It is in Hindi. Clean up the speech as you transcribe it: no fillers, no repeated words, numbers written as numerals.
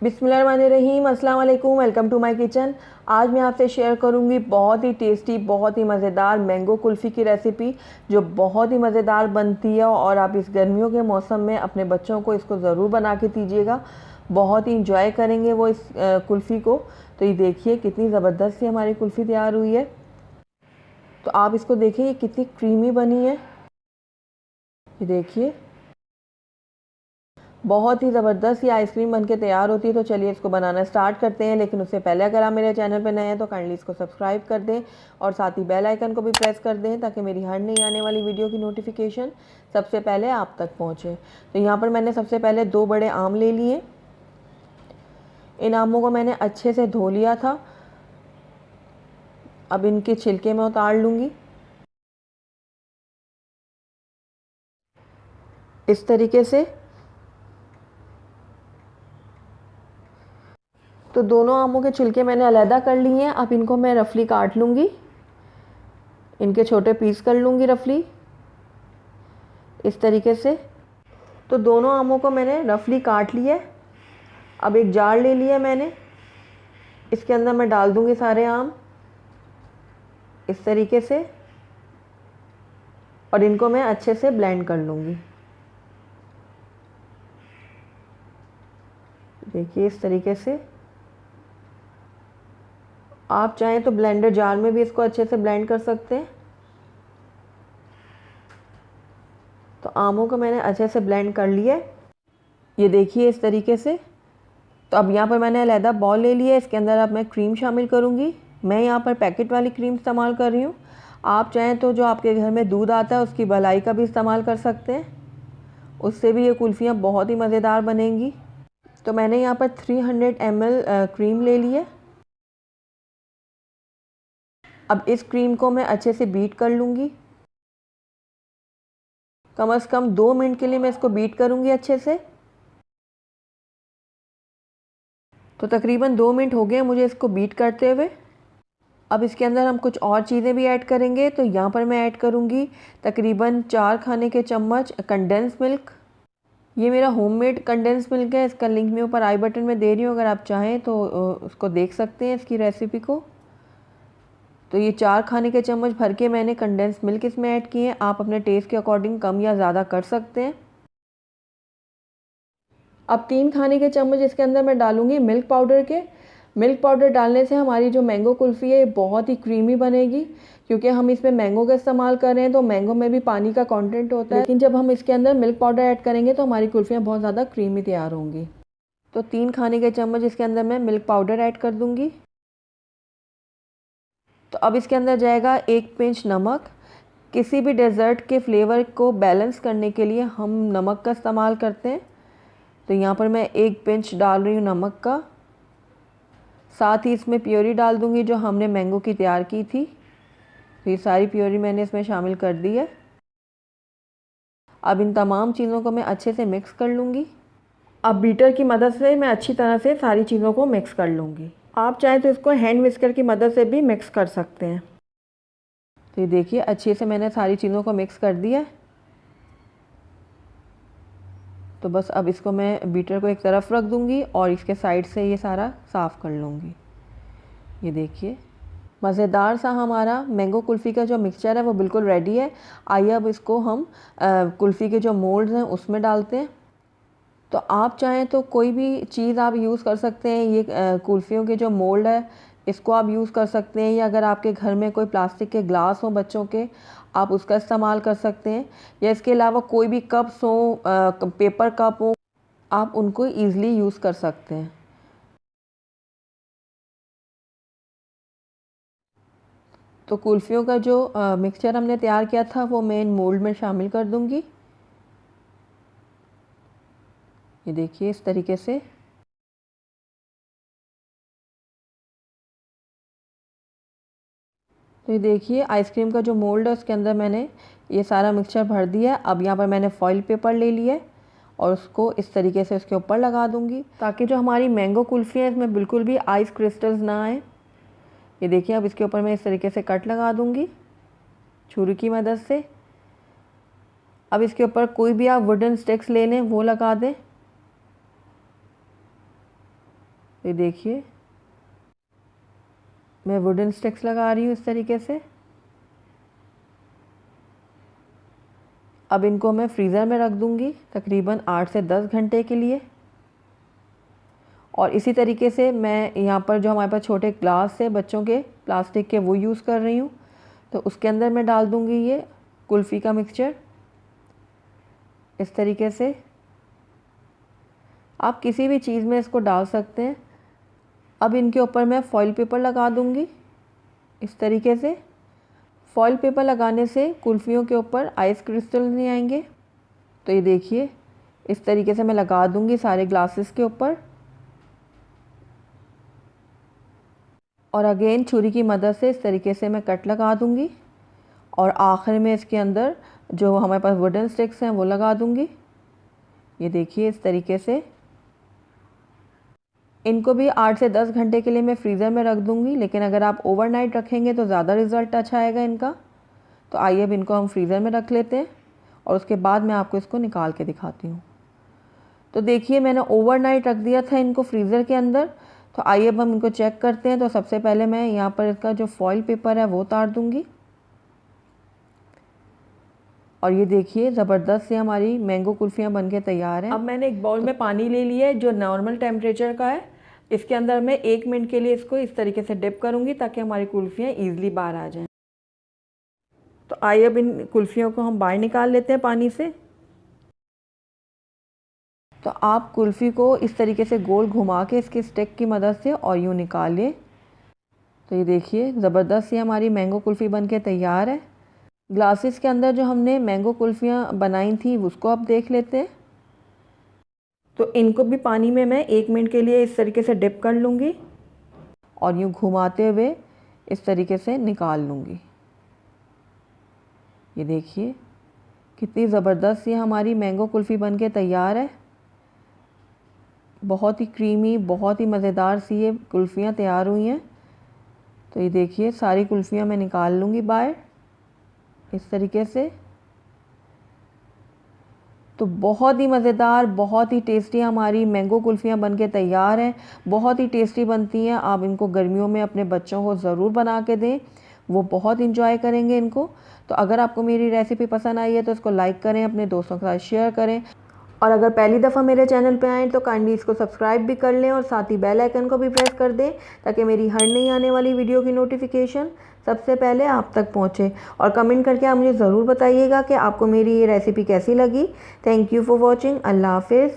बिस्मिल्लाहिर्रहमानिर्रहीम, अस्सलाम वालेकुम। Welcome to my kitchen. आज मैं आपसे शेयर करूंगी बहुत ही टेस्टी, बहुत ही मज़ेदार मैंगो कुल्फ़ी की रेसिपी, जो बहुत ही मज़ेदार बनती है। और आप इस गर्मियों के मौसम में अपने बच्चों को इसको ज़रूर बना के दीजिएगा, बहुत ही इंजॉय करेंगे वो इस कुल्फ़ी को। तो ये देखिए कितनी ज़बरदस्त सी हमारी कुल्फ़ी तैयार हुई है। तो आप इसको देखिए, ये कितनी क्रीमी बनी है। ये देखिए बहुत ही ज़बरदस्त ये आइसक्रीम बनके तैयार होती है। तो चलिए इसको बनाना स्टार्ट करते हैं। लेकिन उससे पहले अगर आप मेरे चैनल पर नए हैं तो काइंडली इसको सब्सक्राइब कर दें और साथ ही बेल आइकन को भी प्रेस कर दें, ताकि मेरी हर नई आने वाली वीडियो की नोटिफिकेशन सबसे पहले आप तक पहुँचे। तो यहाँ पर मैंने सबसे पहले 2 बड़े आम ले लिए। इन आमों को मैंने अच्छे से धो लिया था। अब इनके छिलके मैं उतार लूँगी। इस तरीके से तो दोनों आमों के छिलके मैंने अलहदा कर लिए हैं। अब इनको मैं रफली काट लूँगी, इनके छोटे पीस कर लूँगी रफली इस तरीके से। तो दोनों आमों को मैंने रफली काट लिया। अब एक जार ले लिया मैंने, इसके अंदर मैं डाल दूँगी सारे आम इस तरीके से, और इनको मैं अच्छे से ब्लेंड कर लूँगी। देखिए इस तरीके से। आप चाहें तो ब्लेंडर जार में भी इसको अच्छे से ब्लेंड कर सकते हैं। तो आमों को मैंने अच्छे से ब्लेंड कर लिया। ये देखिए इस तरीके से। तो अब यहाँ पर मैंने अलहदा बॉल ले लिया है, इसके अंदर अब मैं क्रीम शामिल करूँगी। मैं यहाँ पर पैकेट वाली क्रीम इस्तेमाल कर रही हूँ। आप चाहें तो जो आपके घर में दूध आता है उसकी मलाई का भी इस्तेमाल कर सकते हैं, उससे भी ये कुल्फ़ियाँ बहुत ही मज़ेदार बनेंगी। तो मैंने यहाँ पर 300 ml क्रीम ले ली है। अब इस क्रीम को मैं अच्छे से बीट कर लूँगी। कम से कम 2 मिनट के लिए मैं इसको बीट करूँगी अच्छे से। तो तकरीबन 2 मिनट हो गए मुझे इसको बीट करते हुए। अब इसके अंदर हम कुछ और चीज़ें भी ऐड करेंगे। तो यहाँ पर मैं ऐड करूँगी तकरीबन 4 खाने के चम्मच कंडेंस मिल्क। ये मेरा होममेड कंडेंस मिल्क है, इसका लिंक मैं ऊपर आई बटन में दे रही हूँ, अगर आप चाहें तो उसको देख सकते हैं इसकी रेसिपी को। तो ये 4 खाने के चम्मच भर के मैंने कंडेंस मिल्क इसमें ऐड किए हैं। आप अपने टेस्ट के अकॉर्डिंग कम या ज़्यादा कर सकते हैं। अब 3 खाने के चम्मच इसके अंदर मैं डालूँगी मिल्क पाउडर के। मिल्क पाउडर डालने से हमारी जो मैंगो कुल्फ़ी है ये बहुत ही क्रीमी बनेगी, क्योंकि हम इसमें मैंगो का इस्तेमाल कर रहे हैं। तो मैंगो में भी पानी का कंटेंट होता है, लेकिन जब हम इसके अंदर मिल्क पाउडर ऐड करेंगे तो हमारी कुल्फ़ियाँ बहुत ज़्यादा क्रीमी तैयार होंगी। तो 3 खाने के चम्मच इसके अंदर मैं मिल्क पाउडर ऐड कर दूँगी। तो अब इसके अंदर जाएगा 1 पिंच नमक। किसी भी डेज़र्ट के फ्लेवर को बैलेंस करने के लिए हम नमक का इस्तेमाल करते हैं। तो यहाँ पर मैं 1 पिंच डाल रही हूँ नमक का। साथ ही इसमें प्योरी डाल दूँगी जो हमने मैंगो की तैयार की थी। तो ये सारी प्योरी मैंने इसमें शामिल कर दी है। अब इन तमाम चीज़ों को मैं अच्छे से मिक्स कर लूँगी। अब बीटर की मदद से मैं अच्छी तरह से सारी चीज़ों को मिक्स कर लूँगी। आप चाहें तो इसको हैंड विस्कर की मदद से भी मिक्स कर सकते हैं। तो ये देखिए अच्छे से मैंने सारी चीज़ों को मिक्स कर दिया। तो बस अब इसको मैं बीटर को एक तरफ रख दूँगी और इसके साइड से ये सारा साफ़ कर लूँगी। ये देखिए मज़ेदार सा हमारा मैंगो कुल्फ़ी का जो मिक्सचर है वो बिल्कुल रेडी है। आइए अब इसको हम कुल्फ़ी के जो मोल्ड्स हैं उसमें डालते हैं। तो आप चाहें तो कोई भी चीज़ आप यूज़ कर सकते हैं। ये कुल्फ़ियों के जो मोल्ड है इसको आप यूज़ कर सकते हैं, या अगर आपके घर में कोई प्लास्टिक के ग्लास हो बच्चों के, आप उसका इस्तेमाल कर सकते हैं। या इसके अलावा कोई भी कप्स हो, पेपर कप हो, आप उनको ईज़िली यूज़ कर सकते हैं। तो कुल्फ़ियों का जो मिक्सचर हमने तैयार किया था वो मैं इन मोल्ड में शामिल कर दूँगी। ये देखिए इस तरीके से। तो ये देखिए आइसक्रीम का जो मोल्ड है उसके अंदर मैंने ये सारा मिक्सचर भर दिया है। अब यहाँ पर मैंने फॉइल पेपर ले लिया है और उसको इस तरीके से उसके ऊपर लगा दूँगी, ताकि जो हमारी मैंगो कुल्फ़ी है इसमें बिल्कुल भी आइस क्रिस्टल्स ना आए। ये देखिए अब इसके ऊपर मैं इस तरीके से कट लगा दूँगी छुरी की मदद से। अब इसके ऊपर कोई भी आप वुडन स्टिक्स ले लें वो लगा दें। ये देखिए मैं वुडन स्टिक्स लगा रही हूँ इस तरीके से। अब इनको मैं फ्रीज़र में रख दूँगी तकरीबन 8 से 10 घंटे के लिए। और इसी तरीके से मैं यहाँ पर जो हमारे पास छोटे ग्लास है बच्चों के प्लास्टिक के, वो यूज़ कर रही हूँ। तो उसके अंदर मैं डाल दूँगी ये कुल्फ़ी का मिक्सचर इस तरीके से। आप किसी भी चीज़ में इसको डाल सकते हैं। अब इनके ऊपर मैं फॉइल पेपर लगा दूँगी इस तरीके से। फॉइल पेपर लगाने से कुल्फ़ियों के ऊपर आइस क्रिस्टल नहीं आएंगे। तो ये देखिए इस तरीके से मैं लगा दूँगी सारे ग्लासेस के ऊपर। और अगेन छुरी की मदद से इस तरीके से मैं कट लगा दूँगी। और आखिर में इसके अंदर जो हमारे पास वुडन स्टिक्स हैं वो लगा दूँगी। ये देखिए इस तरीके से। इनको भी 8 से 10 घंटे के लिए मैं फ्रीज़र में रख दूँगी, लेकिन अगर आप ओवरनाइट रखेंगे तो ज़्यादा रिज़ल्ट अच्छा आएगा इनका। तो आइए अब इनको हम फ्रीज़र में रख लेते हैं और उसके बाद मैं आपको इसको निकाल के दिखाती हूँ। तो देखिए मैंने ओवरनाइट रख दिया था इनको फ्रीज़र के अंदर। तो आइए अब हम इनको चेक करते हैं। तो सबसे पहले मैं यहाँ पर इसका जो फॉइल पेपर है वो उतार दूँगी। और ये देखिए ज़बरदस्त से हमारी मैंगो कुल्फ़ियाँ बनके तैयार हैं। अब मैंने एक बाउल में पानी ले लिया है जो नॉर्मल टेम्परेचर का है। इसके अंदर मैं 1 मिनट के लिए इसको इस तरीके से डिप करूँगी ताकि हमारी कुल्फ़ियाँ ईज़िली बाहर आ जाएं। तो आइए अब इन कुल्फ़ियों को हम बाहर निकाल लेते हैं पानी से। तो आप कुल्फ़ी को इस तरीके से गोल घुमा के इसके स्टिक की मदद से और यूँ निकालिए। तो ये देखिए ज़बरदस्त सी हमारी मैंगो कुल्फ़ी बनके तैयार है। ग्लासेस के अंदर जो हमने मैंगो कुल्फ़ियाँ बनाई थी उसको आप देख लेते हैं। तो इनको भी पानी में मैं 1 मिनट के लिए इस तरीके से डिप कर लूँगी और यूँ घुमाते हुए इस तरीके से निकाल लूँगी। ये देखिए कितनी ज़बरदस्त ये हमारी मैंगो कुल्फ़ी बनके तैयार है। बहुत ही क्रीमी, बहुत ही मज़ेदार सी ये कुल्फ़ियाँ तैयार हुई हैं। तो ये देखिए सारी कुल्फ़ियाँ मैं निकाल लूँगी बाहर इस तरीके से। तो बहुत ही मज़ेदार, बहुत ही टेस्टी हमारी मैंगो कुल्फ़ियाँ बनके तैयार हैं। बहुत ही टेस्टी बनती हैं। आप इनको गर्मियों में अपने बच्चों को ज़रूर बना के दें, वो बहुत इंजॉय करेंगे इनको। तो अगर आपको मेरी रेसिपी पसंद आई है तो इसको लाइक करें, अपने दोस्तों के साथ शेयर करें। और अगर पहली दफ़ा मेरे चैनल पे आएँ तो काइंडली इसको सब्सक्राइब भी कर लें और साथ ही बेल आइकन को भी प्रेस कर दें ताकि मेरी हर नई आने वाली वीडियो की नोटिफिकेशन सबसे पहले आप तक पहुंचे। और कमेंट करके आप मुझे ज़रूर बताइएगा कि आपको मेरी ये रेसिपी कैसी लगी। Thank you for watching. अल्लाह हाफिज़।